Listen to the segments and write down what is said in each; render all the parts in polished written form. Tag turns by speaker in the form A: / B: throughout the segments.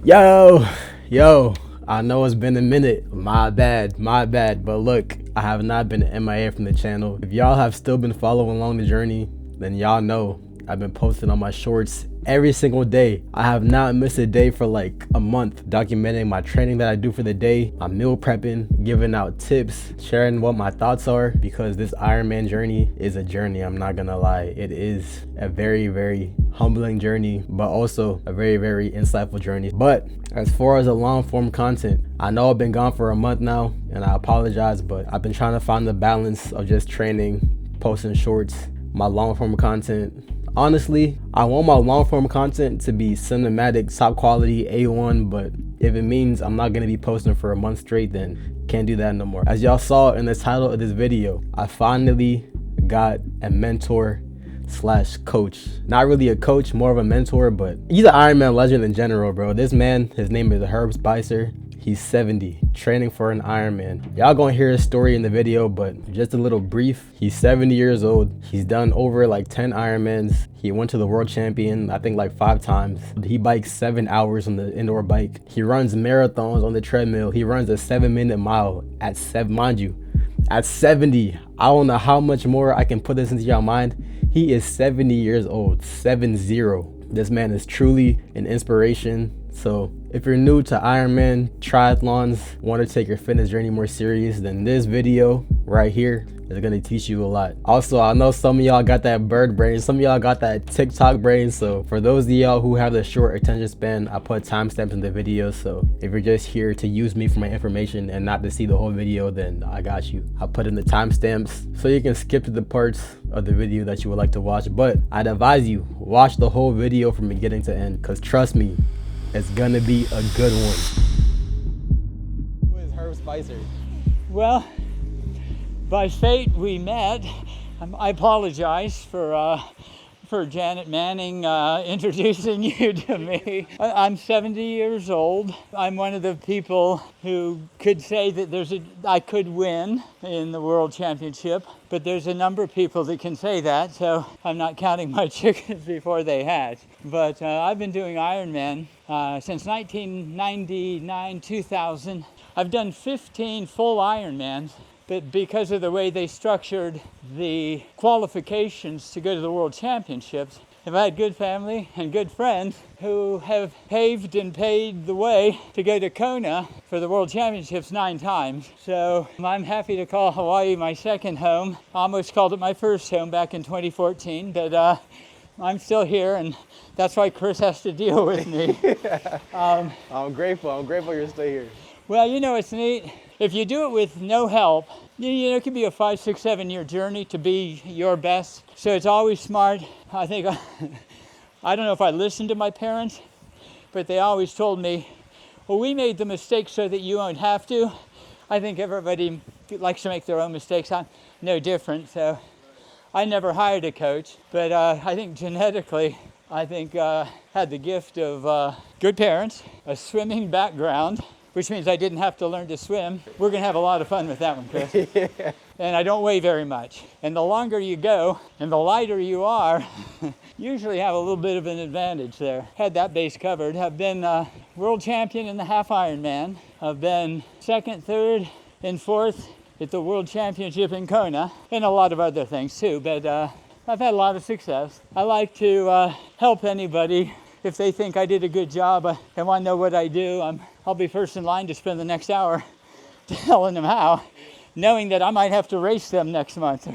A: Yo, I know it's been a minute. My bad. But look, I have not been MIA from the channel. If y'all have still been following along the journey, then y'all know I've been posting on my shorts every single day. I have not missed a day for like a month, documenting my training that I do for the day, my meal prepping, giving out tips, sharing what my thoughts are, because this Ironman journey is a journey. I'm not gonna lie. It is a very, very humbling journey, but also a very, very insightful journey. But as far as the long form content, I know I've been gone for a month now, and I apologize, but I've been trying to find the balance of just training, posting shorts, my long form content. Honestly, I want my long form content to be cinematic, top quality, A1, but if it means I'm not gonna be posting for a month straight, then can't do that no more. As y'all saw in the title of this video, I finally got a mentor slash coach. Not really a coach, more of a mentor, but he's an Ironman legend in general, bro. This man, his name is Herb Spicer. He's 70, training for an Ironman. Y'all gonna hear his story in the video, but just a little brief. He's 70 years old. He's done over like 10 Ironmans. He went to the world champion, I think like 5 times. He bikes 7 hours on the indoor bike. He runs marathons on the treadmill. He runs a 7-minute mile at 7, mind you, at 70. I don't know how much more I can put this into your mind. He is 70 years old, 7-0. This man is truly an inspiration. So if you're new to Ironman, triathlons, want to take your fitness journey more serious, then this video right here is going to teach you a lot. Also, I know some of y'all got that bird brain, some of y'all got that TikTok brain. So for those of y'all who have the short attention span, I put timestamps in the video. So if you're just here to use me for my information and not to see the whole video, then I got you. I'll put in the timestamps so you can skip to the parts of the video that you would like to watch. But I'd advise you, watch the whole video from beginning to end, because trust me, it's gonna be a good one. Who is Herb Spicer?
B: Well, by fate we met. I apologize for Janet Manning introducing you to me. I'm 70 years old. I'm one of the people who could say that I could win in the World Championship, but there's a number of people that can say that, so I'm not counting my chickens before they hatch. But I've been doing Ironman since 1999, 2000. I've done 15 full Ironmans, but because of the way they structured the qualifications to go to the World Championships, I've had good family and good friends who have paved and paid the way to go to Kona for the World Championships 9 times. So I'm happy to call Hawaii my second home. I almost called it my first home back in 2014, but I'm still here, and that's why Chris has to deal with me.
A: I'm grateful you're still here.
B: Well, you know, it's neat. If you do it with no help, you know, it can be a 5, 6, 7 year journey to be your best. So it's always smart. I think, I don't know if I listened to my parents, but they always told me, well, we made the mistake so that you won't have to. I think everybody likes to make their own mistakes. I'm no different. So I never hired a coach, but I think genetically, had the gift of good parents, a swimming background, which means I didn't have to learn to swim. We're gonna have a lot of fun with that one, Chris.
A: Yeah.
B: And I don't weigh very much. And the longer you go and the lighter you are, usually have a little bit of an advantage there. Had that base covered. I've been world champion in the half Ironman. I've been 2nd, 3rd, and 4th at the World Championship in Kona, and a lot of other things too, but I've had a lot of success. I like to help anybody. If they think I did a good job and want to know what I do, I'll be first in line to spend the next hour telling them how, knowing that I might have to race them next month.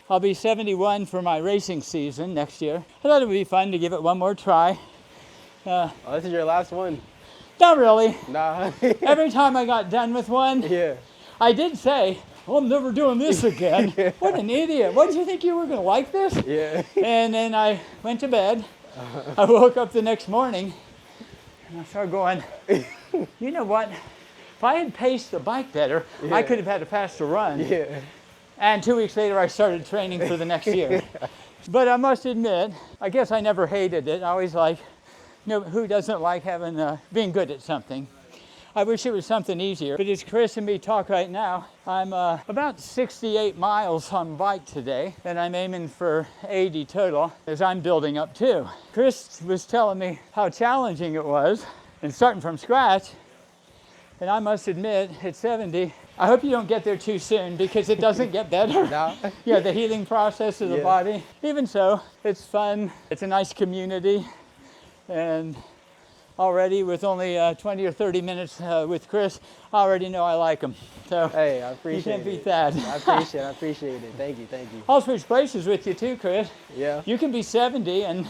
B: I'll be 71 for my racing season next year. I thought it would be fun to give it one more try.
A: This is your last one.
B: Not really.
A: Nah.
B: Every time I got done with one,
A: Yeah.
B: I did say, well, I'm never doing this again. Yeah. What an idiot. What did you think you were going to like this?
A: Yeah.
B: And then I went to bed. I woke up the next morning and I started going, you know what? If I had paced the bike better, yeah, I could have had a faster run. Yeah. And 2 weeks later, I started training for the next year. Yeah. But I must admit, I guess I never hated it. I always like, you know, who doesn't like being good at something? I wish it was something easier. But as Chris and me talk right now, I'm about 68 miles on bike today, and I'm aiming for 80 total as I'm building up too. Chris was telling me how challenging it was, and starting from scratch. And I must admit, at 70, I hope you don't get there too soon because it doesn't get better.
A: No.
B: Yeah, the healing process of the body. Even so, it's fun. It's a nice community. And already with only 20 or 30 minutes with Chris, I already know I like him. So
A: Hey, I appreciate it.
B: You can't beat that.
A: I appreciate it. Thank you.
B: I'll switch places with you too, Chris.
A: Yeah.
B: You can be 70 and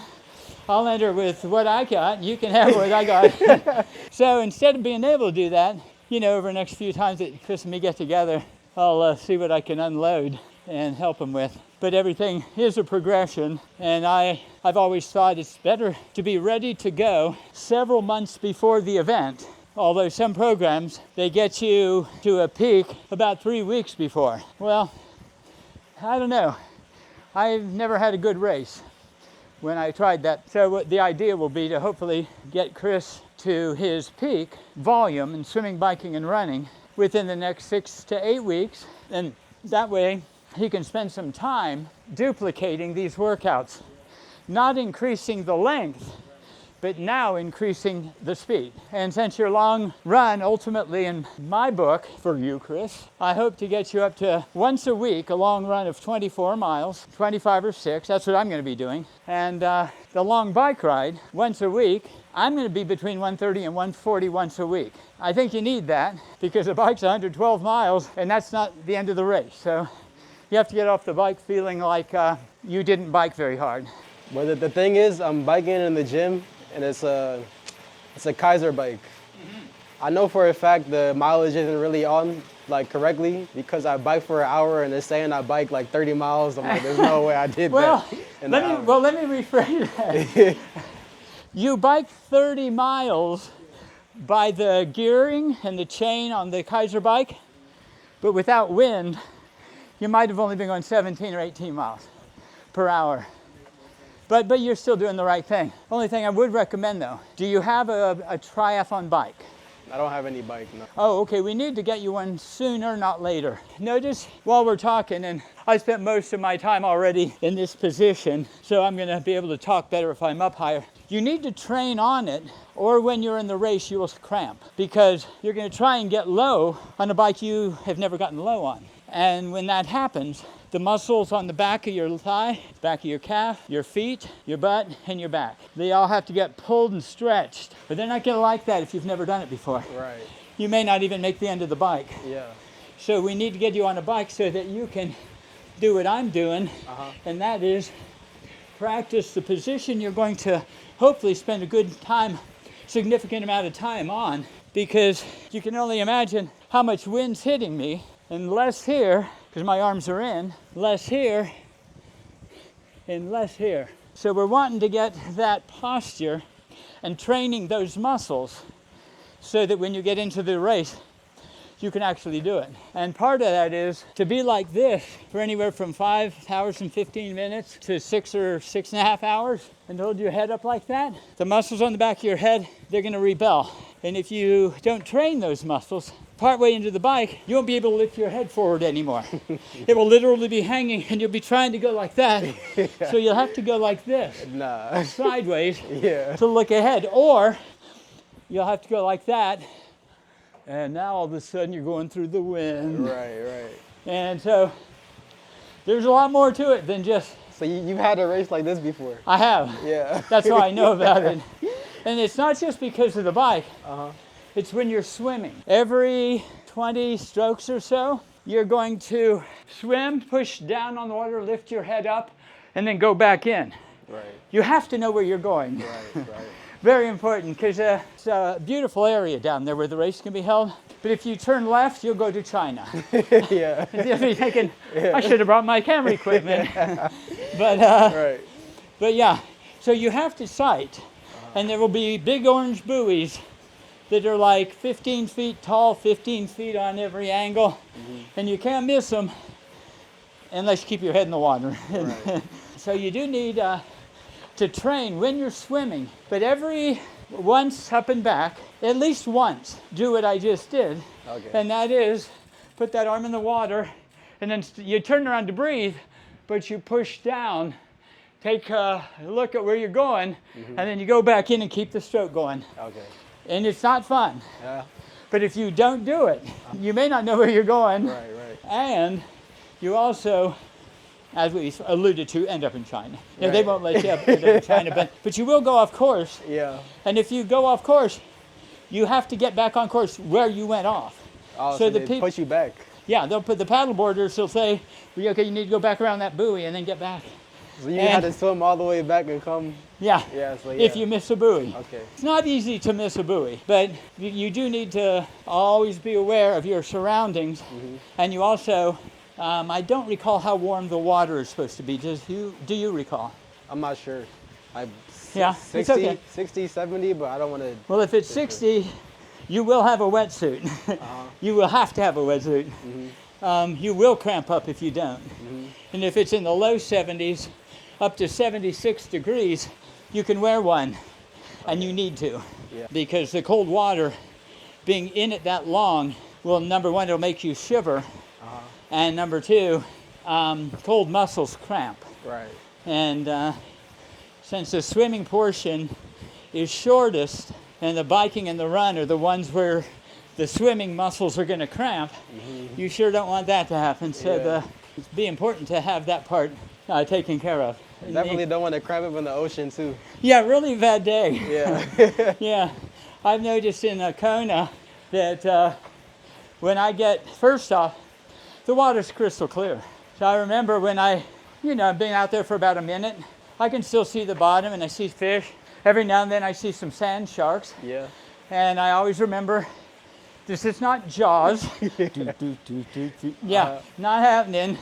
B: I'll enter with what I got, and you can have what I got. So instead of being able to do that, you know, over the next few times that Chris and me get together, I'll see what I can unload and help him with. But everything is a progression, and I've always thought it's better to be ready to go several months before the event. Although some programs, they get you to a peak about 3 weeks before. Well, I don't know. I've never had a good race when I tried that. So what the idea will be to hopefully get Chris to his peak volume in swimming, biking, and running within the next 6 to 8 weeks. And that way he can spend some time duplicating these workouts, not increasing the length, but now increasing the speed. And since your long run, ultimately in my book, for you, Chris, I hope to get you up to once a week, a long run of 24 miles, 25 or 6, that's what I'm gonna be doing. And the long bike ride, once a week, I'm gonna be between 130 and 140 once a week. I think you need that because the bike's 112 miles and that's not the end of the race. So you have to get off the bike feeling like you didn't bike very hard.
A: But the thing is, I'm biking in the gym, and it's a Kaiser bike. I know for a fact the mileage isn't really on like correctly because I bike for an hour and they're saying I bike like 30 miles. I'm like, there's no way I did
B: Well,
A: that.
B: let me rephrase that. You bike 30 miles by the gearing and the chain on the Kaiser bike, but without wind, you might have only been going 17 or 18 miles per hour. But you're still doing the right thing. Only thing I would recommend though, do you have a triathlon bike?
A: I don't have any bike, no.
B: Oh, okay, we need to get you one sooner, not later. Notice while we're talking, and I spent most of my time already in this position, so I'm gonna be able to talk better if I'm up higher. You need to train on it, or when you're in the race, you will cramp, because you're gonna try and get low on a bike you have never gotten low on. And when that happens, the muscles on the back of your thigh, back of your calf, your feet, your butt, and your back, they all have to get pulled and stretched. But they're not gonna like that if you've never done it before.
A: Right.
B: You may not even make the end of the bike.
A: Yeah.
B: So we need to get you on a bike so that you can do what I'm doing, and that is practice the position you're going to hopefully spend a good time, significant amount of time on, because you can only imagine how much wind's hitting me, and less here, because my arms are in, less here, and less here. So we're wanting to get that posture and training those muscles so that when you get into the race, you can actually do it. And part of that is to be like this for anywhere from 5 hours and 15 minutes to 6 or 6.5 hours and hold your head up like that. The muscles on the back of your head, they're gonna rebel. And if you don't train those muscles, partway into the bike, you won't be able to lift your head forward anymore. It will literally be hanging and you'll be trying to go like that. So you'll have to go like this, sideways, to look ahead. Or you'll have to go like that, and now all of a sudden you're going through the wind.
A: Right.
B: And so there's a lot more to it than just...
A: So you've had a race like this before?
B: I have.
A: Yeah.
B: That's why I know about it. And it's not just because of the bike. It's when you're swimming. Every 20 strokes or so, you're going to swim, push down on the water, lift your head up, and then go back in.
A: Right.
B: You have to know where you're going.
A: Right.
B: Very important, because it's a beautiful area down there where the race can be held. But if you turn left, you'll go to China.
A: Yeah.
B: And you'll be thinking, I should have brought my camera equipment. But yeah, so you have to sight. And there will be big orange buoys that are like 15 feet tall, 15 feet on every angle. And you can't miss them unless you keep your head in the water. Right. So you do need to train when you're swimming, but every once up and back, at least once, do what I just did.
A: Okay.
B: And that is put that arm in the water, and then you turn around to breathe, but you push down, take a look at where you're going, and then you go back in and keep the stroke going.
A: Okay.
B: And it's not fun.
A: Yeah.
B: But if you don't do it, you may not know where you're going.
A: Right, right.
B: And you also, as we alluded to, end up in China. Now, they
A: Right.
B: won't let you end up in China, but you will go off course.
A: Yeah.
B: And if you go off course, you have to get back on course where you went off.
A: Oh, so they
B: peop-
A: push you back.
B: Yeah, they'll put the paddle boarders, they'll say, well, okay, you need to go back around that buoy and then get back.
A: So you had to swim all the way back and come.
B: Yeah,
A: Yeah, so
B: if you miss a buoy.
A: Okay.
B: It's not easy to miss a buoy, but you do need to always be aware of your surroundings.
A: Mm-hmm.
B: And you also, I don't recall how warm the water is supposed to be. Do you recall?
A: I'm not sure.
B: Yeah,
A: 60,
B: it's okay.
A: 60, 70, but I don't want to.
B: Well, if it's 60, you will have a wetsuit. You will have to have a wetsuit. You will cramp up if you don't. And if it's in the low 70s, up to 76 degrees, you can wear one, and you need to.
A: Yeah.
B: Because the cold water, being in it that long, will, number one, it'll make you shiver, and number two, cold muscles cramp.
A: Right.
B: And since the swimming portion is shortest, and the biking and the run are the ones where the swimming muscles are going to cramp, you sure don't want that to happen. So it's be important to have that part taken care of.
A: Definitely don't want to cramp up in the ocean too.
B: Yeah, really bad day.
A: Yeah.
B: Yeah, I've noticed in Kona that when I get, first off, the water's crystal clear. So I remember when I've been out there for about a minute, I can still see the bottom and I see fish. Every now and then I see some sand sharks.
A: Yeah.
B: And I always remember, this is not Jaws. Yeah, not happening.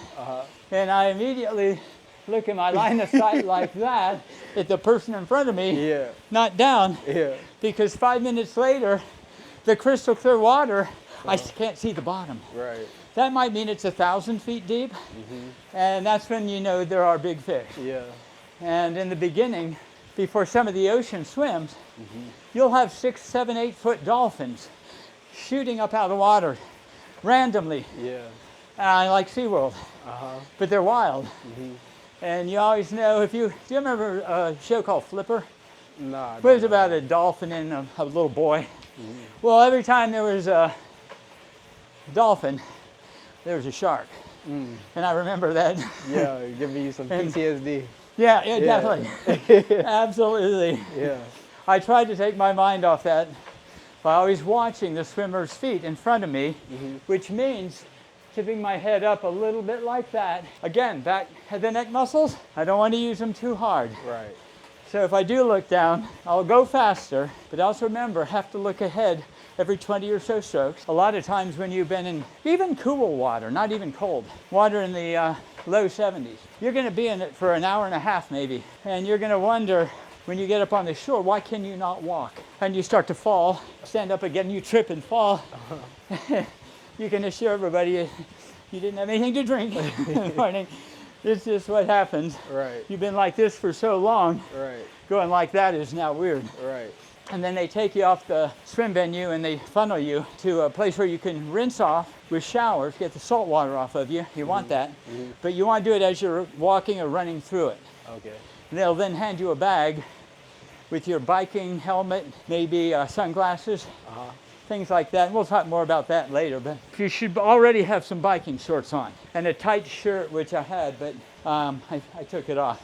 B: And I immediately look at my line of sight like that at the person in front of me,
A: Yeah.
B: not down,
A: Yeah.
B: because 5 minutes later, the crystal clear water, I can't see the bottom.
A: Right.
B: That might mean it's 1,000 feet deep, and that's when you know there are big fish.
A: Yeah.
B: And in the beginning, before some of the ocean swims, you'll have 6, 7, 8 foot dolphins shooting up out of the water randomly,
A: Yeah.
B: like SeaWorld, but they're wild. And you always know, do you remember a show called Flipper?
A: Nah.
B: It was about a dolphin and a little boy. Well, every time there was a dolphin, there was a shark. And I remember that.
A: Yeah, giving you some PTSD.
B: Yeah, definitely. Absolutely.
A: Yeah.
B: I tried to take my mind off that by always watching the swimmer's feet in front of me, which means tipping my head up a little bit like that. Again, back the neck muscles, I don't want to use them too hard.
A: Right.
B: So if I do look down, I'll go faster, but also remember, have to look ahead every 20 or so strokes. A lot of times when you've been in even cool water, not even cold, water in the low 70s, you're going to be in it for an hour and a half maybe, and you're going to wonder when you get up on the shore, why can you not walk? And you start to fall, stand up again, you trip and fall. You can assure everybody you didn't have anything to drink in the morning. It's just what happens.
A: Right.
B: You've been like this for so long,
A: Right.
B: going like that is now weird.
A: Right.
B: And then they take you off the swim venue and they funnel you to a place where you can rinse off with showers, get the salt water off of you. You want that. But you want to do it as you're walking or running through it.
A: Okay.
B: And they'll then hand you a bag with your biking helmet, maybe sunglasses, things like that. And we'll talk more about that later, but you should already have some biking shorts on and a tight shirt, which I had, but I took it off.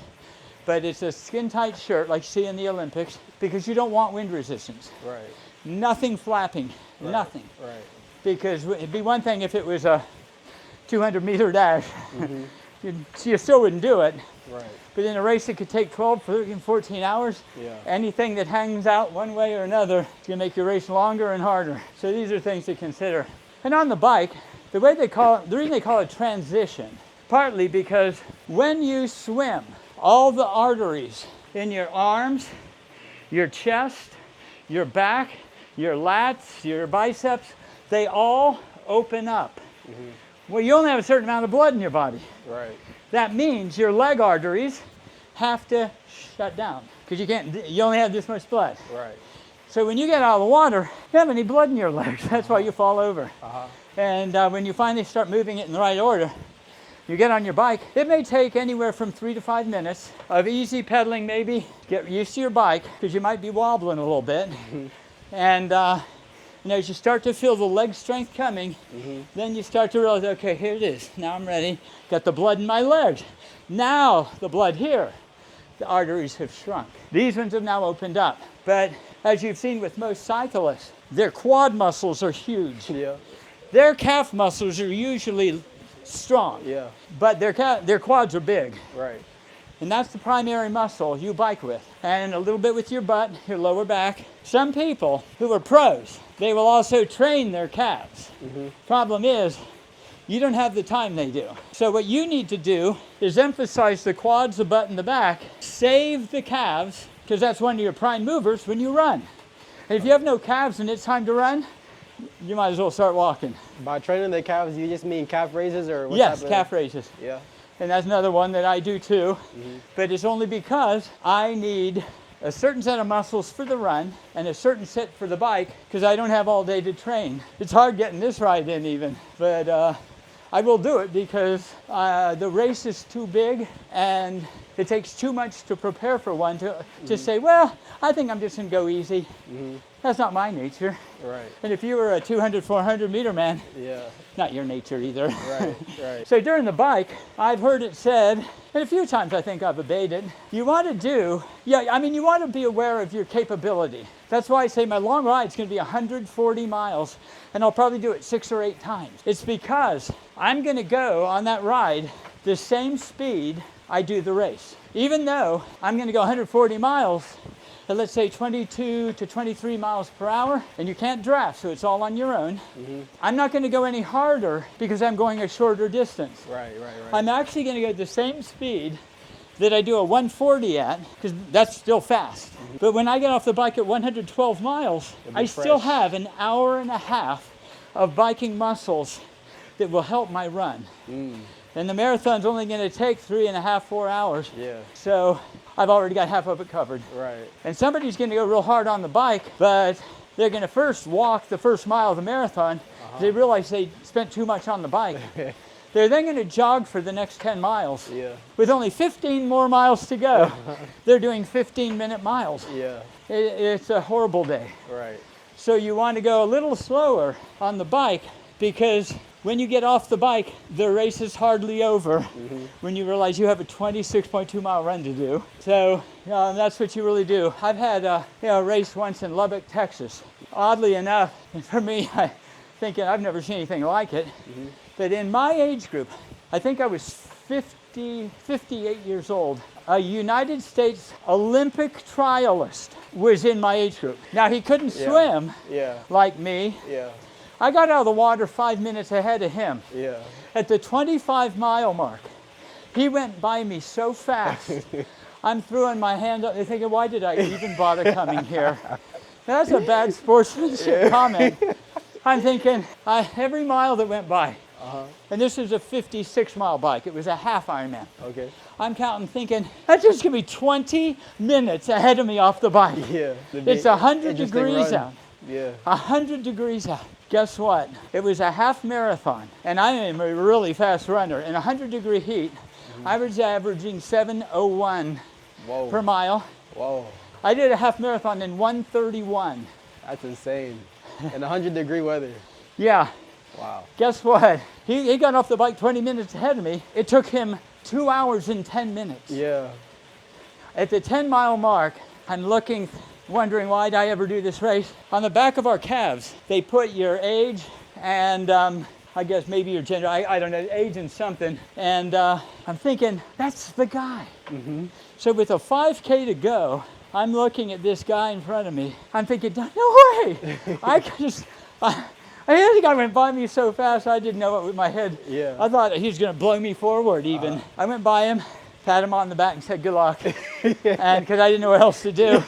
B: But it's a skin-tight shirt like you see in the Olympics because you don't want wind resistance.
A: Right.
B: Nothing flapping, nothing.
A: Right.
B: Because it'd be one thing if it was a 200-meter dash. You still wouldn't do it.
A: Right.
B: But in a race that could take 12, 13, 14 hours, anything that hangs out one way or another is going to make your race longer and harder. So these are things to consider. And on the bike, the reason they call it transition, partly because when you swim, all the arteries in your arms, your chest, your back, your lats, your biceps, they all open up. Well, you only have a certain amount of blood in your body.
A: Right.
B: That means your leg arteries have to shut down because you only have this much blood.
A: Right.
B: So when you get out of the water, you don't have any blood in your legs. That's why you fall over. And when you finally start moving it in the right order, you get on your bike. It may take anywhere from 3 to 5 minutes of easy pedaling maybe. Get used to your bike because you might be wobbling a little bit. And as you start to feel the leg strength coming, then you start to realize, okay, here it is. Now I'm ready. Got the blood in my legs. Now the blood here. The arteries have shrunk. These ones have now opened up. But as you've seen with most cyclists, their quad muscles are huge.
A: Yeah.
B: Their calf muscles are usually strong.
A: Yeah.
B: But their quads are big.
A: Right.
B: And that's the primary muscle you bike with. And a little bit with your butt, your lower back. Some people who are pros, they will also train their calves. Problem is, you don't have the time they do. So what you need to do is emphasize the quads, the butt, and the back. Save the calves, because that's one of your prime movers when you run. And if you have no calves and it's time to run, you might as well start walking.
A: By training the calves, you just mean calf raises or what?
B: Yes, calf raises.
A: Yeah.
B: And that's another one that I do too. But it's only because I need a certain set of muscles for the run and a certain set for the bike, because I don't have all day to train. It's hard getting this ride in even, but I will do it because the race is too big and it takes too much to prepare for one to say, well, I think I'm just gonna go easy. That's not my nature.
A: Right.
B: And if you were a 200, 400 meter man,
A: Yeah.
B: not your nature either.
A: Right. Right.
B: So during the bike, I've heard it said, and a few times I think I've obeyed it, you want to be aware of your capability. That's why I say my long ride's going to be 140 miles, and I'll probably do it 6 or 8 times. It's because I'm going to go on that ride the same speed I do the race. Even though I'm going to go 140 miles, at let's say 22 to 23 miles per hour, and you can't draft, so it's all on your own. I'm not going to go any harder because I'm going a shorter distance.
A: Right.
B: I'm actually going to go the same speed that I do a 140 at, because that's still fast. But when I get off the bike at 112 miles, I still have an hour and a half of biking muscles that will help my run. And the marathon's only going to take 3.5, 4 hours.
A: Yeah.
B: So I've already got half of it covered.
A: Right.
B: And somebody's going to go real hard on the bike, but they're going to first walk the first mile of the marathon. They realize they spent too much on the bike. They're then going to jog for the next 10 miles.
A: Yeah.
B: With only 15 more miles to go. They're doing 15-minute miles.
A: Yeah.
B: It's a horrible day.
A: Right.
B: So you want to go a little slower on the bike, because when you get off the bike, the race is hardly over when you realize you have a 26.2 mile run to do. So that's what you really do. I've had a race once in Lubbock, Texas. Oddly enough, and for me, I thinking I've never seen anything like it, but in my age group, I think I was 58 years old. A United States Olympic trialist was in my age group. Now he couldn't swim like me.
A: Yeah.
B: I got out of the water 5 minutes ahead of him.
A: Yeah.
B: At the 25-mile mark, he went by me so fast. I'm throwing my hand up and thinking, why did I even bother coming here? That's a bad sportsmanship comment. I'm thinking, every mile that went by, and this is a 56-mile bike. It was a half Ironman.
A: Okay.
B: I'm counting, thinking, that's just going to be 20 minutes ahead of me off the bike.
A: Yeah.
B: It's 100 degrees out.
A: Yeah.
B: 100 degrees out. Guess what? It was a half marathon, and I am a really fast runner. In 100-degree heat, I was averaging 7:01 per mile.
A: Whoa.
B: I did a half marathon in 1:31.
A: That's insane. In 100-degree weather.
B: Yeah.
A: Wow.
B: Guess what? He got off the bike 20 minutes ahead of me. It took him 2 hours and 10 minutes.
A: Yeah.
B: At the 10-mile mark, I'm looking, wondering why did I ever do this race. On the back of our calves, they put your age and I guess maybe your gender, I don't know, age and something. And I'm thinking, that's the guy. So with a 5K to go, I'm looking at this guy in front of me. I'm thinking, no way. I think I went by me so fast, I didn't know it with my head.
A: Yeah.
B: I thought he was going to blow me forward even. I went by him, pat him on the back and said, good luck. And because I didn't know what else to do.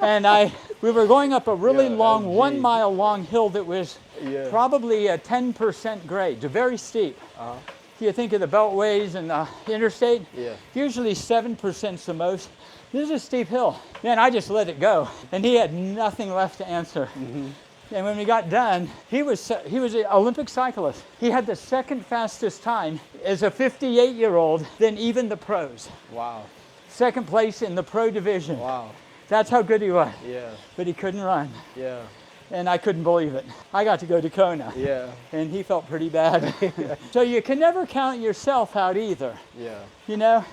B: And we were going up a really long, 1 mile long hill that was probably a 10% grade, very steep. If you think of the beltways and the interstate, usually 7% is the most. This is a steep hill. Man, I just let it go. And he had nothing left to answer. And when we got done, he was an Olympic cyclist. He had the second fastest time as a 58-year-old than even the pros.
A: Wow.
B: Second place in the pro division.
A: Wow.
B: That's how good he was.
A: Yeah.
B: But he couldn't run.
A: Yeah.
B: And I couldn't believe it. I got to go to Kona.
A: Yeah.
B: And he felt pretty bad. So you can never count yourself out either.
A: Yeah.
B: You know,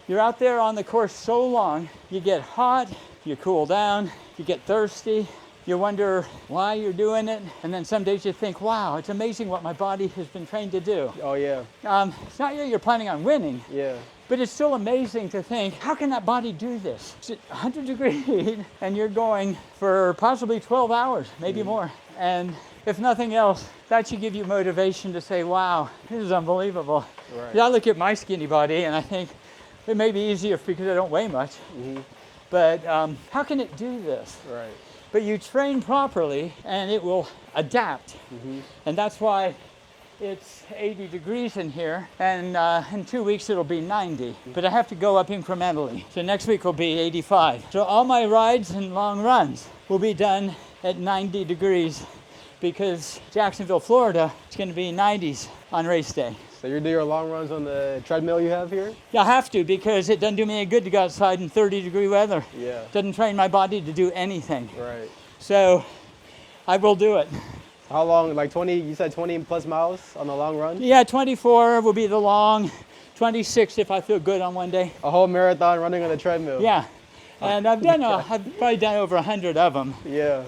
B: you're out there on the course so long, you get hot, you cool down, you get thirsty, you wonder why you're doing it, and then some days you think, wow, it's amazing what my body has been trained to do.
A: Oh, yeah.
B: It's not that you're planning on winning,
A: Yeah.
B: but it's still amazing to think, how can that body do this? It's at 100 degree heat, and you're going for possibly 12 hours, maybe more. And if nothing else, that should give you motivation to say, wow, this is unbelievable.
A: Right.
B: Yeah, I look at my skinny body, and I think it may be easier because I don't weigh much, but how can it do this?
A: Right.
B: But you train properly, and it will adapt. And that's why it's 80 degrees in here, and in 2 weeks it'll be 90. But I have to go up incrementally. So next week will be 85. So all my rides and long runs will be done at 90 degrees because Jacksonville, Florida, it's going to be 90s on race day.
A: So you do your long runs on the treadmill you have here?
B: Yeah, I have to because it doesn't do me any good to go outside in 30 degree weather.
A: Yeah.
B: Doesn't train my body to do anything.
A: Right.
B: So I will do it.
A: How long, like 20, you said 20 plus miles on the long run?
B: Yeah, 24 will be the long, 26 if I feel good on one day.
A: A whole marathon running on a treadmill?
B: Yeah, and I've probably done over 100 of them.
A: Yeah.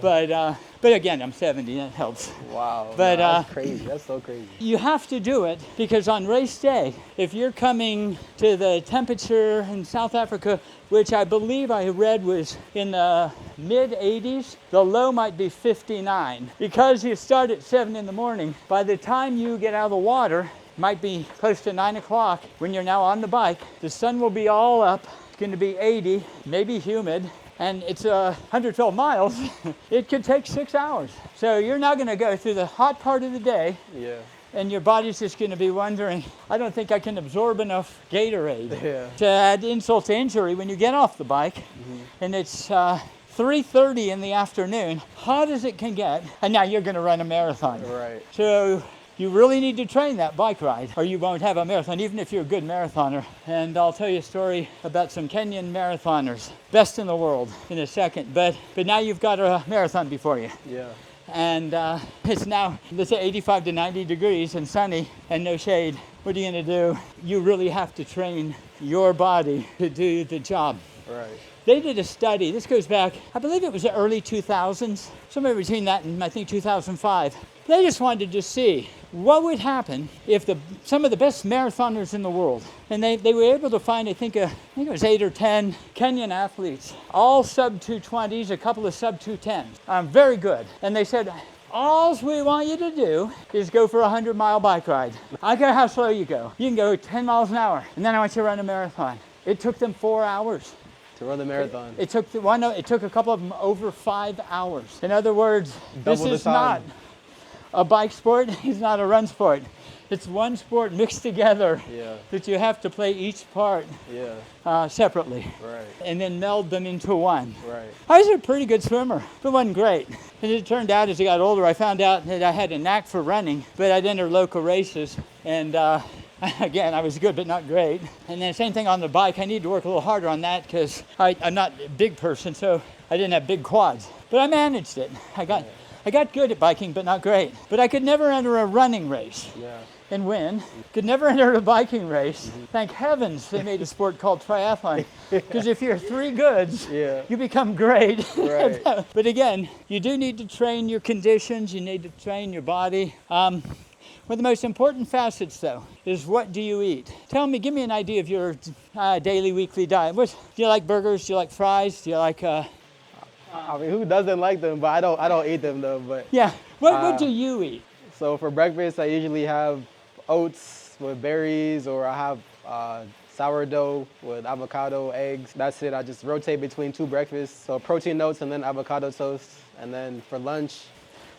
B: But again, I'm 70, that helps.
A: Wow.
B: But,
A: that's crazy. That's so crazy.
B: You have to do it because on race day, if you're coming to the temperature in South Africa, which I believe I read was in the mid 80s, the low might be 59. Because you start at 7 in the morning, by the time you get out of the water, it might be close to 9 o'clock when you're now on the bike, the sun will be all up, it's going to be 80, maybe humid, and it's 112 miles. It could take 6 hours. So you're now going to go through the hot part of the day,
A: Yeah.
B: and your body's just going to be wondering, I don't think I can absorb enough Gatorade.
A: Yeah.
B: To add insult to injury, when you get off the bike, and it's 3:30 in the afternoon, hot as it can get, and now you're going to run a marathon.
A: Right.
B: So you really need to train that bike ride, or you won't have a marathon, even if you're a good marathoner. And I'll tell you a story about some Kenyan marathoners, best in the world, in a second. But now you've got a marathon before you.
A: Yeah.
B: And it's now, let's say 85 to 90 degrees and sunny and no shade. What are you going to do? You really have to train your body to do the job.
A: Right.
B: They did a study, this goes back, I believe it was the early 2000s, somewhere between that and I think 2005. They just wanted to see what would happen if some of the best marathoners in the world, and they were able to find, I think it was 8 or 10 Kenyan athletes, all sub 220s, a couple of sub 210s, very good. And they said, all we want you to do is go for a 100-mile bike ride. I don't care how slow you go. You can go 10 miles an hour, and then I want you to run a marathon. It took them 4 hours.
A: To run the marathon.
B: It took a couple of them over 5 hours. In other words,
A: Double
B: this is
A: the
B: not
A: time.
B: a bike sport. It's not a run sport. It's one sport mixed together.
A: Yeah.
B: That you have to play each part separately.
A: Right.
B: And then meld them into one.
A: Right.
B: I was a pretty good swimmer, but wasn't great. And it turned out as I got older, I found out that I had a knack for running, but I'd enter local races. And again, I was good, but not great. And then same thing on the bike. I need to work a little harder on that because I'm not a big person, so I didn't have big quads. But I managed it. I got good at biking, but not great. But I could never enter a running race and win. Could never enter a biking race. Thank heavens they made a sport called triathlon. Because if you're three goods, you become great.
A: Right.
B: But again, you do need to train your conditions. You need to train your body. One of the most important facets, though, is what do you eat? Give me an idea of your daily, weekly diet. Do you like burgers? Do you like fries? Do you like...
A: I mean, who doesn't like them? But I don't eat them, though. But
B: yeah. What do you eat?
A: So for breakfast, I usually have oats with berries, or I have sourdough with avocado, eggs. That's it. I just rotate between two breakfasts. So protein oats and then avocado toast. And then for lunch...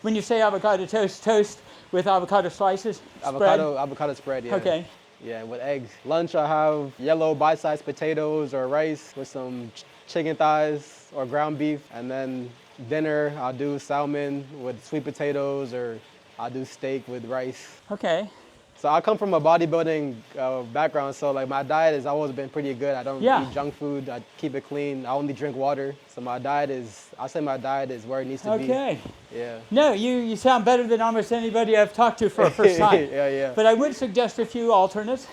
B: When you say avocado toast with avocado slices?
A: Avocado spread, yeah.
B: Okay.
A: Yeah, with eggs. Lunch, I have yellow bite-sized potatoes or rice with some chicken thighs or ground beef. And then dinner, I'll do salmon with sweet potatoes, or I'll do steak with rice.
B: Okay.
A: So I come from a bodybuilding background, so like my diet has always been pretty good. I don't eat junk food. I keep it clean. I only drink water. So my diet is, I'll say my diet is where it needs to be.
B: Okay.
A: Yeah.
B: No, you sound better than almost anybody I've talked to for a first time.
A: Yeah.
B: But I would suggest a few alternates.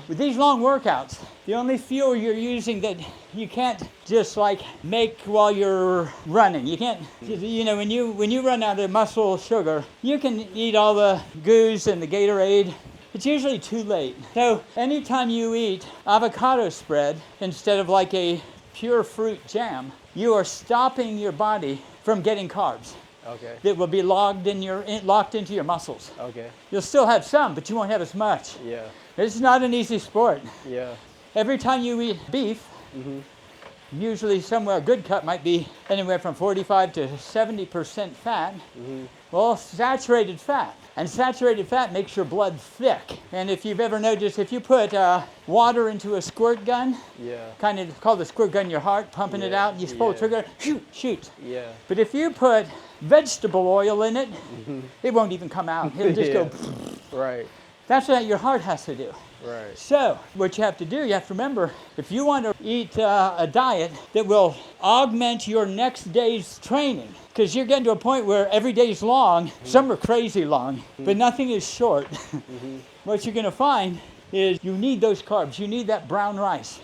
B: With these long workouts, the only fuel you're using that you can't just like make while you're running. You can't, you know, when you run out of muscle sugar, you can eat all the goos and the Gatorade. It's usually too late. So anytime you eat avocado spread instead of like a pure fruit jam, you are stopping your body from getting carbs.
A: Okay.
B: That will be locked into your muscles.
A: Okay.
B: You'll still have some, but you won't have as much.
A: Yeah.
B: It's not an easy sport.
A: Yeah.
B: Every time you eat beef, usually somewhere a good cut might be anywhere from 45 to 70% fat. Well, saturated fat. And saturated fat makes your blood thick. And if you've ever noticed, if you put water into a squirt gun, kind of called the squirt gun your heart, pumping it out, you pull the trigger, shoot.
A: Yeah.
B: But if you put vegetable oil in it, it won't even come out. It'll just go.
A: Right.
B: That's what your heart has to do.
A: Right.
B: So what you have to do, you have to remember, if you want to eat a diet that will augment your next day's training, because you're getting to a point where every day's long, some are crazy long, but nothing is short. What you're going to find is you need those carbs. You need that brown rice.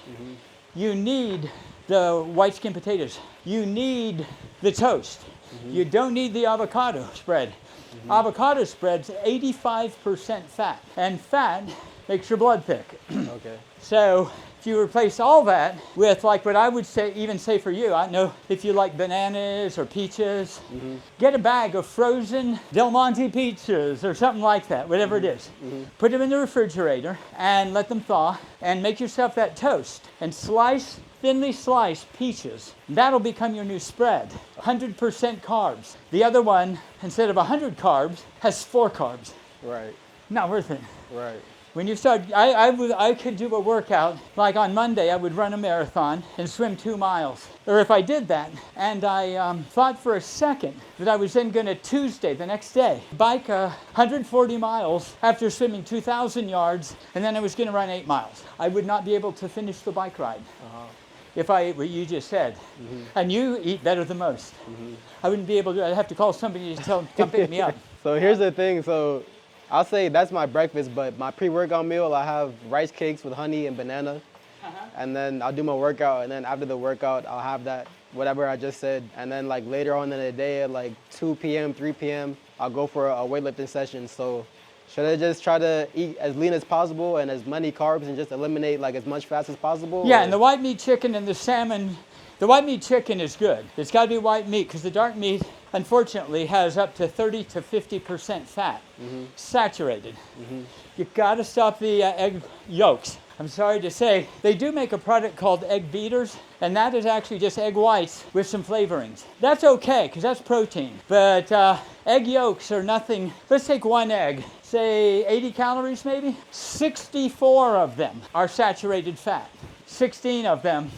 B: You need the white skin potatoes. You need the toast. You don't need the avocado spread. Avocado spread's 85% fat, and fat makes your blood thick.
A: Okay.
B: So if you replace all that with like what I would say, even say for you, I know if you like bananas or peaches, get a bag of frozen Del Monte peaches or something like that, whatever it is. Put them in the refrigerator and let them thaw, and make yourself that toast and thinly sliced peaches. That'll become your new spread. 100% carbs. The other one, instead of 100 carbs, has 4 carbs.
A: Right.
B: Not worth it.
A: Right.
B: When you start, I could do a workout, like on Monday I would run a marathon and swim 2 miles. Or if I did that, and I thought for a second that I was then gonna Tuesday, the next day, bike 140 miles after swimming 2,000 yards, and then I was gonna run 8 miles. I would not be able to finish the bike ride. If I ate what you just said. And you eat better than most. I wouldn't be able to, I'd have to call somebody to tell them, come pick me up.
A: So here's the thing, so I'll say that's my breakfast, but my pre-workout meal, I have rice cakes with honey and banana. And then I'll do my workout, and then after the workout, I'll have that, whatever I just said. And then like later on in the day at like 2 p.m., 3 p.m., I'll go for a weightlifting session. So should I just try to eat as lean as possible and as many carbs and just eliminate like as much fat as possible?
B: Yeah, and the white meat chicken and the salmon, the white meat chicken is good. It's got to be white meat, because the dark meat, unfortunately, has up to 30 to 50% fat, saturated. You've got to stop the egg yolks. I'm sorry to say, they do make a product called egg beaters, and that is actually just egg whites with some flavorings. That's okay, because that's protein. But egg yolks are nothing. Let's take one egg, say 80 calories maybe. 64 of them are saturated fat. 16 of them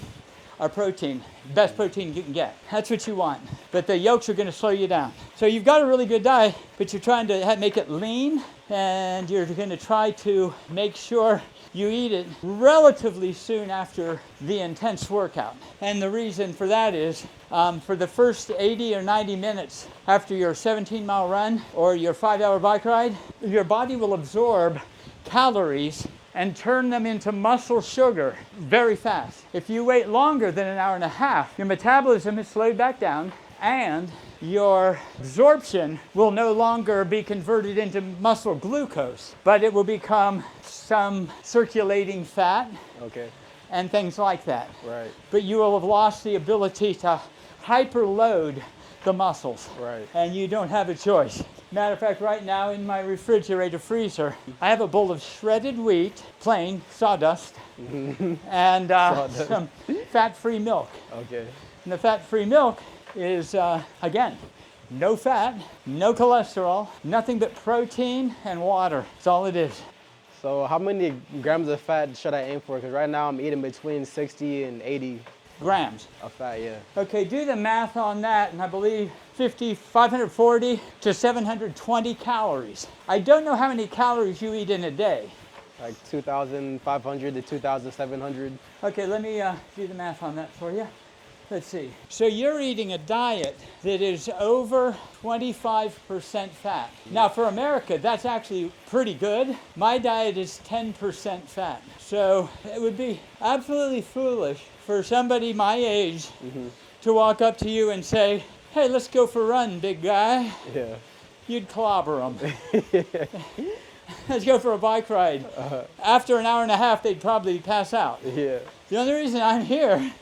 B: are protein. Best protein you can get. That's what you want. But the yolks are going to slow you down. So you've got a really good diet, but you're trying to make it lean, and you're going to try to make sure you eat it relatively soon after the intense workout. And the reason for that is for the first 80 or 90 minutes after your 17-mile run or your 5-hour bike ride, your body will absorb calories and turn them into muscle sugar very fast. If you wait longer than an hour and a half, your metabolism is slowed back down, and your absorption will no longer be converted into muscle glucose, but it will become some circulating fat and things like that.
A: Right.
B: But you will have lost the ability to hyperload the muscles.
A: Right.
B: And you don't have a choice. Matter of fact, right now in my refrigerator freezer, I have a bowl of shredded wheat, plain sawdust, and some fat-free milk.
A: Okay.
B: And the fat-free milk is, again, no fat, no cholesterol, nothing but protein and water. That's all it is.
A: So how many grams of fat should I aim for? Because right now I'm eating between 60 and 80.
B: grams.
A: Of fat, yeah.
B: Okay, do the math on that, and I believe 540 to 720 calories. I don't know how many calories you eat in a day.
A: Like 2,500 to 2,700.
B: Okay, let me do the math on that for you. Let's see. So you're eating a diet that is over 25% fat. Now for America, that's actually pretty good. My diet is 10% fat. So it would be absolutely foolish for somebody my age to walk up to you and say, hey, let's go for a run, big guy.
A: Yeah.
B: You'd clobber them. Let's go for a bike ride. After an hour and a half, they'd probably pass out.
A: Yeah.
B: The only reason I'm here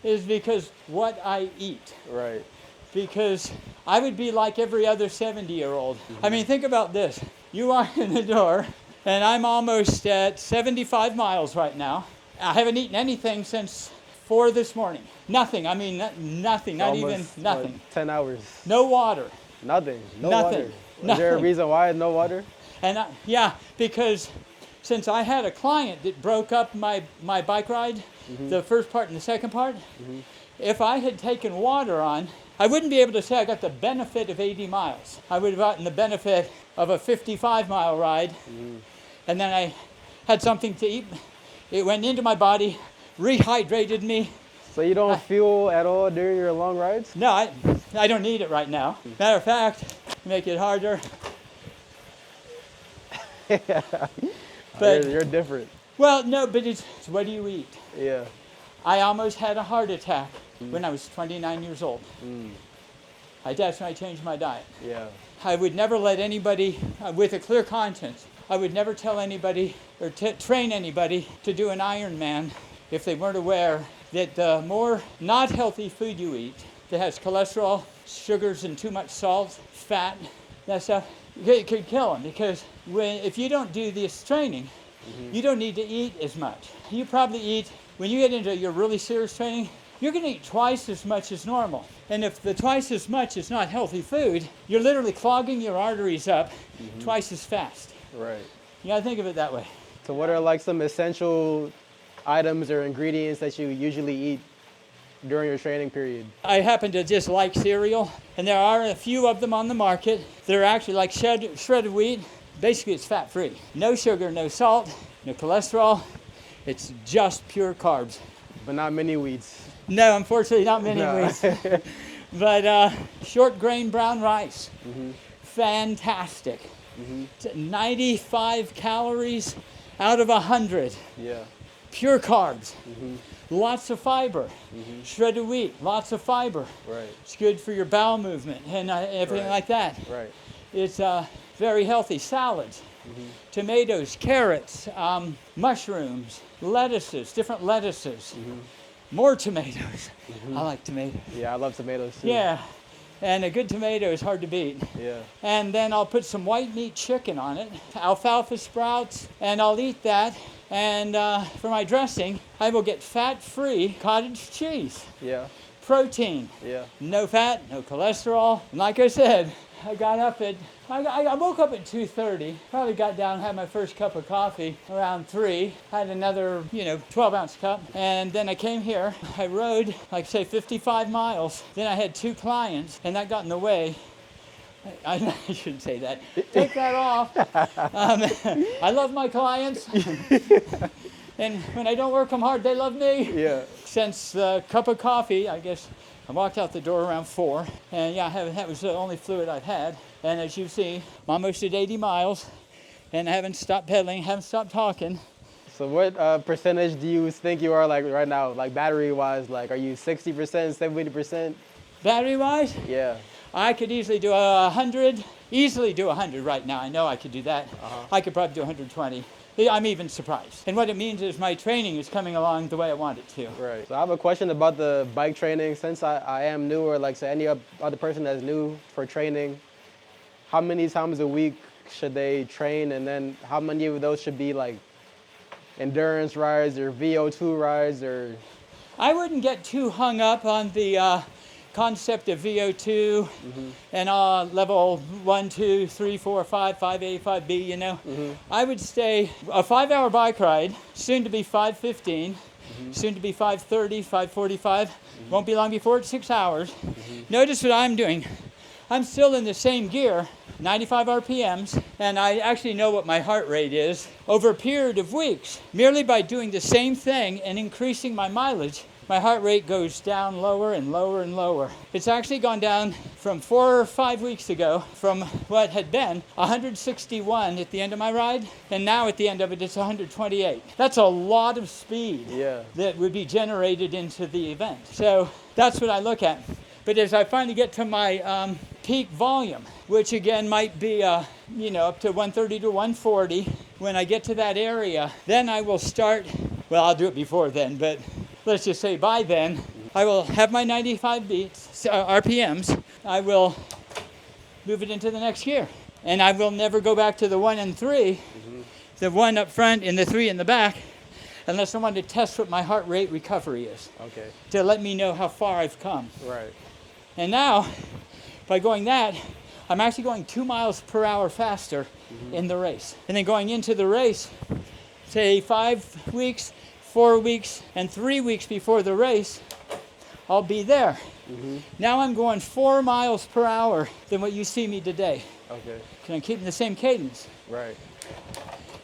B: is because what I eat.
A: Right.
B: Because I would be like every other 70-year-old. I mean, think about this. You walk in the door, and I'm almost at 75 miles right now. I haven't eaten anything since 4 this morning. Nothing. I mean, nothing. Not even nothing.
A: What, 10 hours.
B: No water.
A: Nothing. No
B: Nothing.
A: water. Is there a reason why no water?
B: And yeah, because since I had a client that broke up my bike ride, the first part and the second part, if I had taken water on, I wouldn't be able to say I got the benefit of 80 miles. I would have gotten the benefit of a 55-mile ride, and then I had something to eat. It went into my body, rehydrated me.
A: So you don't fuel at all during your long rides?
B: No, I don't need it right now. Matter of fact, to make it harder.
A: But you're different.
B: Well, no, but it's what do you eat?
A: Yeah.
B: I almost had a heart attack when I was 29 years old. That's when I changed my diet.
A: Yeah.
B: I would never let anybody, with a clear conscience, I would never tell anybody or train anybody to do an Ironman if they weren't aware that the more not healthy food you eat that has cholesterol, sugars, and too much salt, fat, that stuff, it could kill them. Because if you don't do this training, you don't need to eat as much. You probably eat, when you get into your really serious training, you're going to eat twice as much as normal. And if the twice as much is not healthy food, you're literally clogging your arteries up twice as fast.
A: Right.
B: You got to think of it that way.
A: So what are like some essential items or ingredients that you usually eat during your training period?
B: I happen to just like cereal, and there are a few of them on the market. They're actually like shredded wheat. Basically, it's fat-free. No sugar, no salt, no cholesterol. It's just pure carbs.
A: But not mini wheats.
B: No, unfortunately, not mini wheats. But short grain brown rice, fantastic. 95 calories out of 100.
A: Yeah.
B: Pure carbs. Lots of fiber. Shredded wheat, lots of fiber.
A: Right.
B: It's good for your bowel movement and everything like that.
A: Right.
B: It's very healthy. Salads, tomatoes, carrots, mushrooms, lettuces, different lettuces, more tomatoes. I like tomatoes.
A: Yeah, I love tomatoes too.
B: Yeah, and a good tomato is hard to beat.
A: Yeah.
B: And then I'll put some white meat chicken on it, alfalfa sprouts, and I'll eat that. And for my dressing, I will get fat-free cottage cheese.
A: Yeah.
B: Protein.
A: Yeah. No
B: fat, no cholesterol. And like I said, I woke up at 2:30, probably got down, had my first cup of coffee around 3, had another, 12-ounce cup, and then I came here. I rode, like say, 55 miles. Then I had 2 clients, and that got in the way. I shouldn't say that. Take that off. I love my clients, and when I don't work them hard, they love me.
A: Yeah.
B: Since the cup of coffee, I guess, I walked out the door around 4, and that was the only fluid I've had. And as you see, I'm almost at 80 miles, and I haven't stopped pedaling, haven't stopped talking.
A: So what percentage do you think you are like right now, like battery-wise? Like, are you 60%, 70%?
B: Battery-wise?
A: Yeah.
B: I could easily do 100, right now. I know I could do that. I could probably do 120. I'm even surprised. And what it means is my training is coming along the way I want it to.
A: Right. So I have a question about the bike training. Since I am new, or like say any other person that's new for training, how many times a week should they train? And then how many of those should be like endurance rides or VO2 rides or?
B: I wouldn't get too hung up on the concept of VO2 and level 1, 2, 3, 4, 5, 5A, 5B, you know. I would say a 5-hour bike ride, soon to be 5:15, soon to be 5:30, 5:45. Won't be long before it's 6 hours. Notice what I'm doing. I'm still in the same gear, 95 RPMs, and I actually know what my heart rate is. Over a period of weeks, merely by doing the same thing and increasing my mileage, my heart rate goes down lower and lower and lower. It's actually gone down from 4 or 5 weeks ago from what had been 161 at the end of my ride, and now at the end of it, it's 128. That's a lot of speed that would be generated into the event. So that's what I look at. But as I finally get to my peak volume, which again might be up to 130 to 140, when I get to that area, then I will start, well, I'll do it before then, but let's just say by then, I will have my 95 beats, RPMs. I will move it into the next gear. And I will never go back to the 1 and 3, the 1 up front and the 3 in the back, unless I want to test what my heart rate recovery is. Okay. To let me know how far I've come. Right. And now, by going that, I'm actually going 2 miles per hour faster in the race. And then going into the race, say 5 weeks, 4 weeks, and 3 weeks before the race, I'll be there. Now I'm going 4 miles per hour than what you see me today. Okay. Because I'm keeping the same cadence. Right.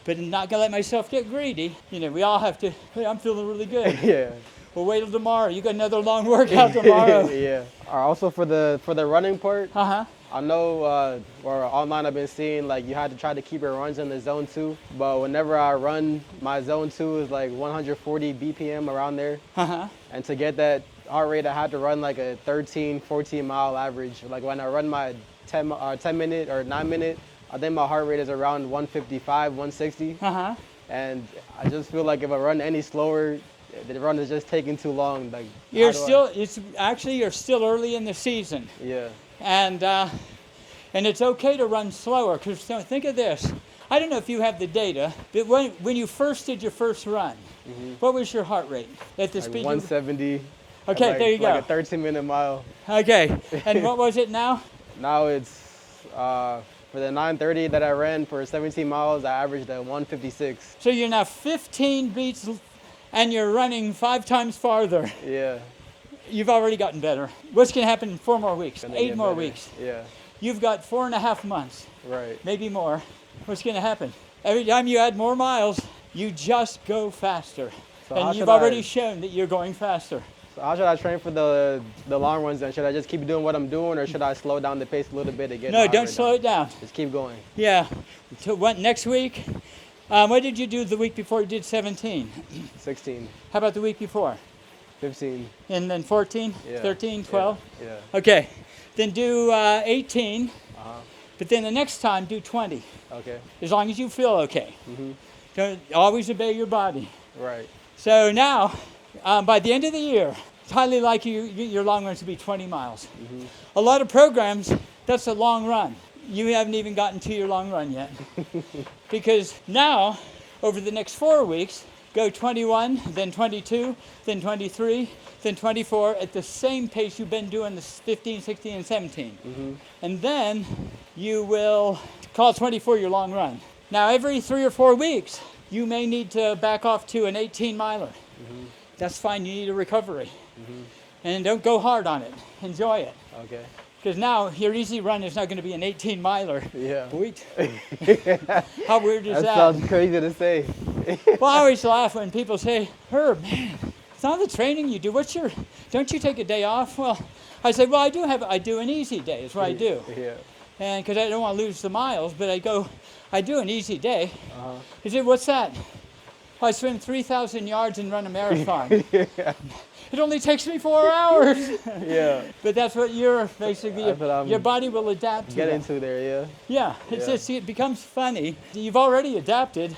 B: But I'm not gonna let myself get greedy. We all have to, hey, I'm feeling really good. Yeah. We'll wait till tomorrow. You got another long workout tomorrow. Yeah. Also for the running part, I know or online I've been seeing like you had to try to keep your runs in the zone 2, but whenever I run, my zone 2 is like 140 BPM around there. And to get that heart rate, I had to run like a 13, 14 mile average. Like when I run my 10 minute or 9 minute, I think my heart rate is around 155, 160. And I just feel like if I run any slower, the run is just taking too long. Like you're still early in the season. Yeah. And it's okay to run slower, because think of this. I don't know if you have the data, but when you first did your first run, what was your heart rate at the
A: like
B: speed?
A: 170.
B: Okay, there you go.
A: Like a 13-minute mile.
B: Okay, and what was it now?
A: Now it's, for the 9:30 that I ran for 17 miles, I averaged at 156.
B: So you're now 15 beats and you're running 5 times farther. Yeah. You've already gotten better. What's going to happen in 4 more weeks? 8 more weeks. Yeah. You've got 4.5 months. Right. Maybe more. What's going to happen? Every time you add more miles, you just go faster. So and you've already shown that you're going faster.
A: So how should I train for the long runs then? Should I just keep doing what I'm doing, or should I slow down the pace a little bit to get
B: No, don't slow it down.
A: Just keep going.
B: Yeah. Next week, what did you do the week before you did 17?
A: 16.
B: How about the week before?
A: 15.
B: And then 14,
A: yeah.
B: 13, 12?
A: Yeah.
B: Okay. Then do 18. But then the next time, do 20. Okay. As long as you feel okay. Don't always obey your body. Right. So now, by the end of the year, it's highly likely your long runs to be 20 miles. A lot of programs, that's a long run. You haven't even gotten to your long run yet. Because now, over the next 4 weeks, go 21, then 22, then 23, then 24 at the same pace you've been doing the 15, 16, and 17. And then you will call 24 your long run. Now, every 3 or 4 weeks, you may need to back off to an 18-miler. That's fine. You need a recovery. And don't go hard on it. Enjoy it. Okay. Because now your easy run is not going to be an 18-miler. Yeah. Wait. How weird is that?
A: That sounds crazy to say.
B: Well, I always laugh when people say, Herb, man, it's not the training you do. Don't you take a day off? Well, I say, well, I do an easy day. That's what I do. Yeah. And because I don't want to lose the miles, but I do an easy day. He said, what's that? Well, I swim 3,000 yards and run a marathon. Yeah. It only takes me 4 hours. Yeah. But that's what your body will adapt to.
A: Get into there,
B: yeah. Yeah. It becomes funny. You've already adapted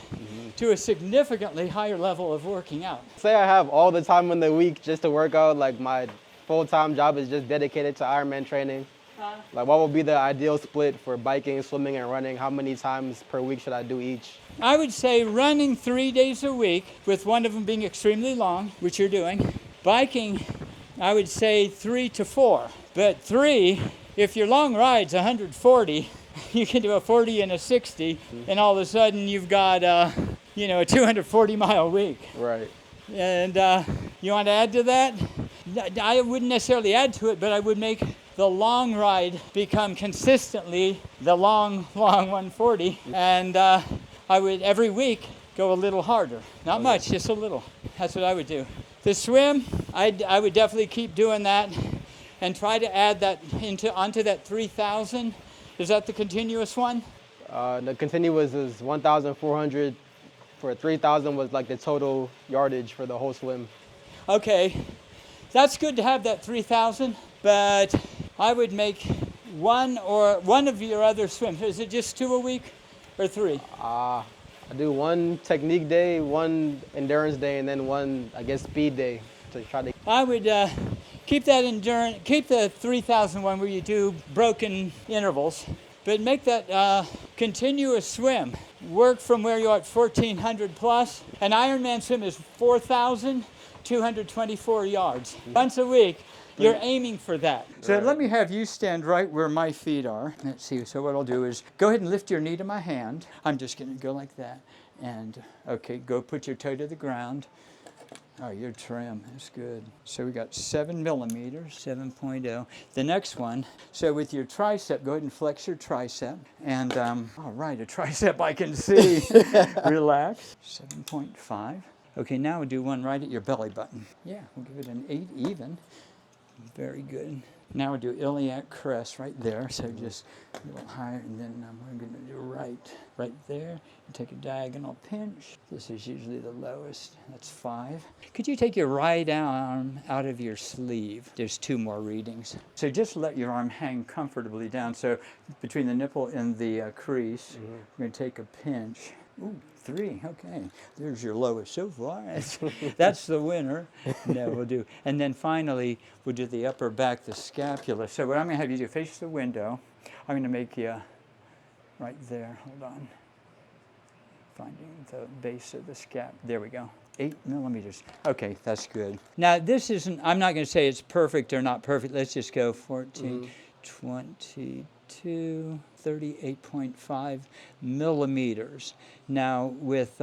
B: to a significantly higher level of working out.
A: Say I have all the time in the week just to work out, like my full-time job is just dedicated to Ironman training. Like what would be the ideal split for biking, swimming, and running? How many times per week should I do each?
B: I would say running 3 days a week, with one of them being extremely long, which you're doing. Biking I would say 3 to 4. But 3, if your long ride's 140, you can do a 40 and a 60, and all of a sudden you've got a 240-mile week.
A: Right.
B: And you want to add to that? I wouldn't necessarily add to it, but I would make the long ride become consistently the long 140. And I would every week go a little harder. Not much, just a little. That's what I would do. The swim, I would definitely keep doing that and try to add that onto that 3,000. Is that the continuous one?
A: The continuous is 1,400. For 3,000 was like the total yardage for the whole swim.
B: Okay, that's good to have that 3,000, but I would make one of your other swims. Is it just 2 a week or 3?
A: I do one technique day, one endurance day, and then one, I guess, speed day to try to.
B: I would keep the 3,000 one where you do broken intervals, but make that continuous swim. Work from where you're at 1,400 plus. An Ironman swim is 4,224 yards. Once a week, you're aiming for that. So let me have you stand right where my feet are. Let's see, so what I'll do is go ahead and lift your knee to my hand. I'm just gonna go like that. And okay, go put your toe to the ground. Oh, you're trim, that's good. So we got 7 millimeters, 7.0. The next one, so with your tricep, go ahead and flex your tricep. And, all right, a tricep I can see. Relax, 7.5. Okay, now we'll do one right at your belly button. Yeah, we'll give it an 8 even. Very good. Now we'll do iliac crest right there, so just a little higher, and then we're going to do right there. You take a diagonal pinch. This is usually the lowest. That's 5. Could you take your right arm out of your sleeve? There's 2 more readings. So just let your arm hang comfortably down. So between the nipple and the crease, we're going to take a pinch. Ooh, 3, okay. There's your lowest so far. That's the winner. No, we'll do. And then finally, we'll do the upper back, the scapula. So what I'm going to have you do, face the window. I'm going to make you right there. Hold on. Finding the base of the scap. There we go. 8 millimeters. Okay, that's good. Now, this isn't, I'm not going to say it's perfect or not perfect. Let's just go 14, 22, 38.5 millimeters. Now, with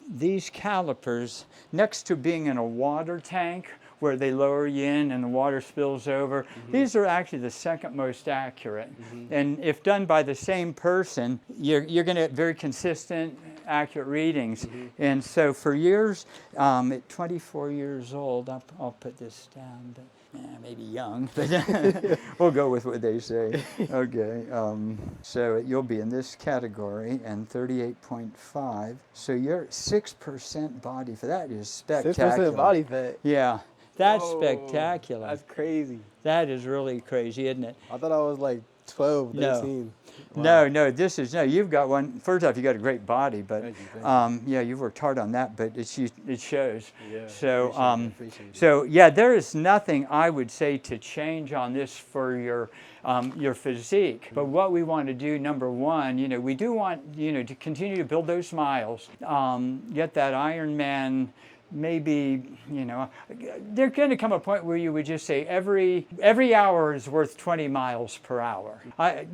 B: these calipers, next to being in a water tank where they lower you in and the water spills over, these are actually the second most accurate. And if done by the same person, you're going to get very consistent, accurate readings. And so for years, at 24 years old, I'll put this down, but maybe young, but we'll go with what they say. Okay, so you'll be in this category, and 38.5. So you're 6% body fat. That is spectacular.
A: 6% body fat.
B: Yeah, that's
A: Whoa,
B: spectacular.
A: That's crazy.
B: That is really crazy, isn't it?
A: I thought I was like 12, 13.
B: No.
A: Wow.
B: No, you've got one. First off, you got a great body, but
A: Thank you.
B: yeah, you've worked hard on that, but it shows.
A: Yeah,
B: So,
A: appreciate it.
B: so yeah, there is nothing I would say to change on this for your physique. But what we want to do, number one, we do want to continue to build those miles, get that Ironman. Maybe, there going to come a point where you would just say every hour is worth 20 miles per hour.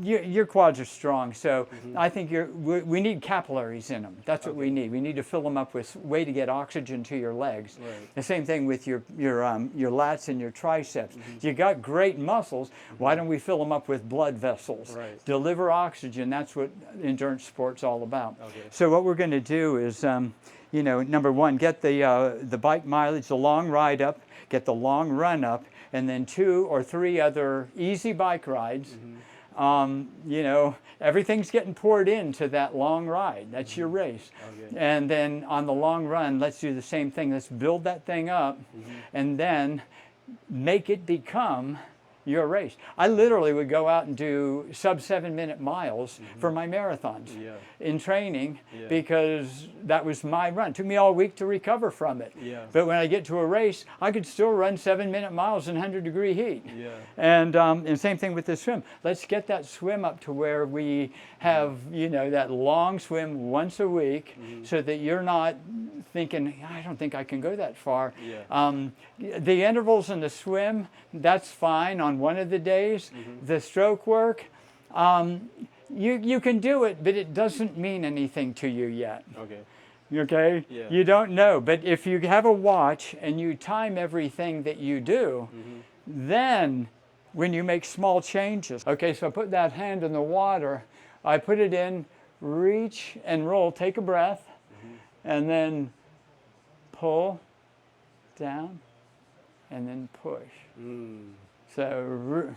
B: Your quads are strong, so I think we need capillaries in them. That's what we need. We need to fill them up with way to get oxygen to your legs. Right. The same thing with your lats and your triceps. You got great muscles. Why don't we fill them up with blood vessels? Right. Deliver oxygen. That's what endurance sport's all about. Okay. So what we're going to do is number one, get the bike mileage, the long ride up, get the long run up, and then 2 or 3 other easy bike rides. Everything's getting poured into that long ride. That's your race. Okay. And then on the long run, let's do the same thing. Let's build that thing up and then make it become your race. I literally would go out and do sub 7-minute miles for my marathons in training because that was my run. It took me all week to recover from it. Yeah. But when I get to a race, I could still run 7-minute miles in 100-degree heat. Yeah. And same thing with the swim. Let's get that swim up to where we have, that long swim once a week so that you're not thinking, I don't think I can go that far.
A: Yeah.
B: The intervals in the swim, that's fine on one of the days. The stroke work, you can do it, but it doesn't mean anything to you yet.
A: Okay.
B: Okay?
A: Yeah.
B: You don't know. But if you have a watch and you time everything that you do, then when you make small changes. Okay, so I put that hand in the water, I put it in, reach and roll, take a breath, and then pull down, and then push. So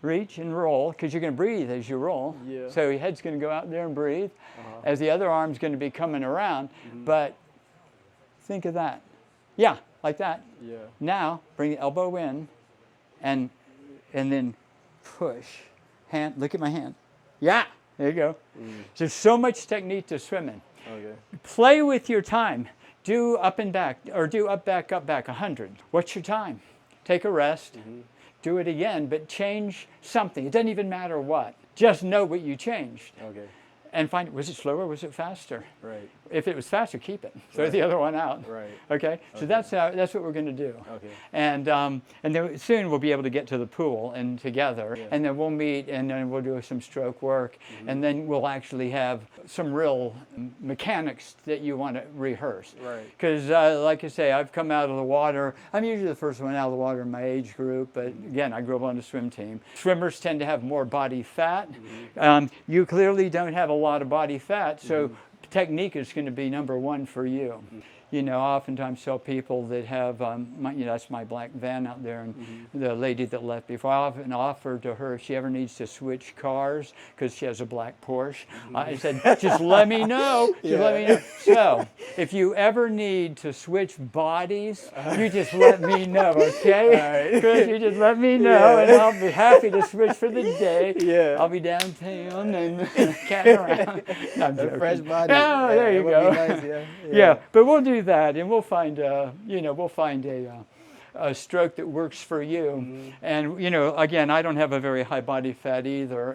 B: reach and roll, because you're going to breathe as you roll.
A: Yeah.
B: So your head's going to go out there and breathe, as the other arm's going to be coming around. But think of that. Yeah, like that.
A: Yeah.
B: Now, bring the elbow in, and then push. Hand, look at my hand. Yeah, there you go. There's so much technique to swimming.
A: Okay.
B: Play with your time. Do up and back, or do up, back, 100. What's your time? Take a rest. Do it again, but change something. It doesn't even matter what. Just know what you changed.
A: Okay.
B: And find, was it slower, was it faster?
A: Right.
B: If it was faster, keep it. Throw the other one out.
A: Right.
B: Okay? So that's what we're going to do.
A: Okay.
B: And then soon we'll be able to get to the pool and together.
A: Yeah.
B: And then we'll meet, and then we'll do some stroke work. And then we'll actually have some real mechanics that you want to rehearse.
A: Right.
B: Because like I say, I've come out of the water. I'm usually the first one out of the water in my age group. But again, I grew up on the swim team. Swimmers tend to have more body fat. You clearly don't have a lot of body fat, so technique is going to be number one for you. You know, I oftentimes tell people that have, that's my black van out there, and the lady that left before, I often offer to her if she ever needs to switch cars, because she has a black Porsche. I said, just let me know, let me know. So, if you ever need to switch bodies, you just let me know, okay? Because you just let me know, and I'll be happy to switch for the day.
A: Yeah.
B: I'll be downtown and catting around. No, I'm joking.
A: Fresh body.
B: Oh, there you go.
A: Nice,
B: yeah, but we'll do that, and we'll find a stroke that works for you. And again, I don't have a very high body fat either,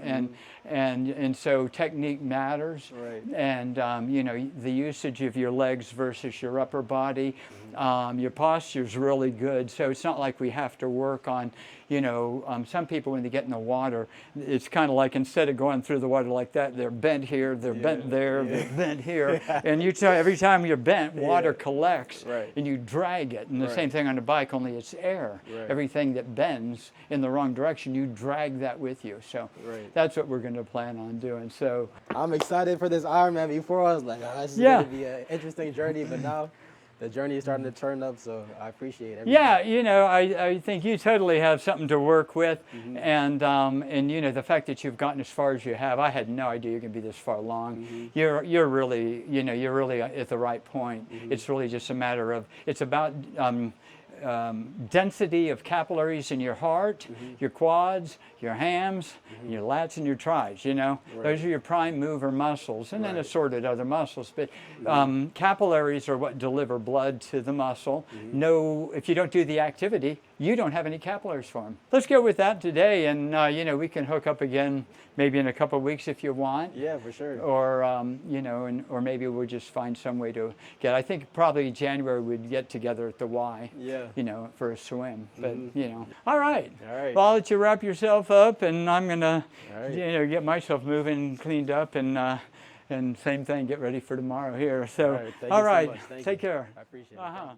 B: and so technique matters.
A: Right.
B: And the usage of your legs versus your upper body, your posture's really good. So it's not like we have to work on. Some people, when they get in the water, it's kind of like instead of going through the water like that, they're bent here, they're bent there, they're bent here. And every time you're bent, water collects, and you drag it. And the same thing on a bike, only it's air. Everything that bends in the wrong direction, you drag that with you. So that's what we're going to plan on doing. So
A: I'm excited for this Ironman. Before I was like, this is going to be an interesting journey, but now the journey is starting to turn up, so I appreciate everything.
B: Yeah, I think you totally have something to work with, and the fact that you've gotten as far as you have, I had no idea you're going to be this far along. You're really, you're really at the right point. It's really just a matter of, it's about density of capillaries in your heart, your quads, your hams, your lats, and your tris. Those are your prime mover muscles, and then assorted other muscles. But capillaries are what deliver blood to the muscle. No, if you don't do the activity, you don't have any capillaries for them. Let's go with that today, and we can hook up again maybe in a couple of weeks if you want.
A: Yeah, for sure.
B: Or or maybe we'll just find some way to get. I think probably January we'd get together at the Y.
A: Yeah.
B: For a swim. But all right.
A: All right.
B: Well, I'll let you wrap yourself up, and I'm gonna get myself moving, cleaned up, and same thing, get ready for tomorrow here. So
A: all right. Thank you so much. Thank
B: Take
A: you.
B: care.
A: I appreciate it. Thank you.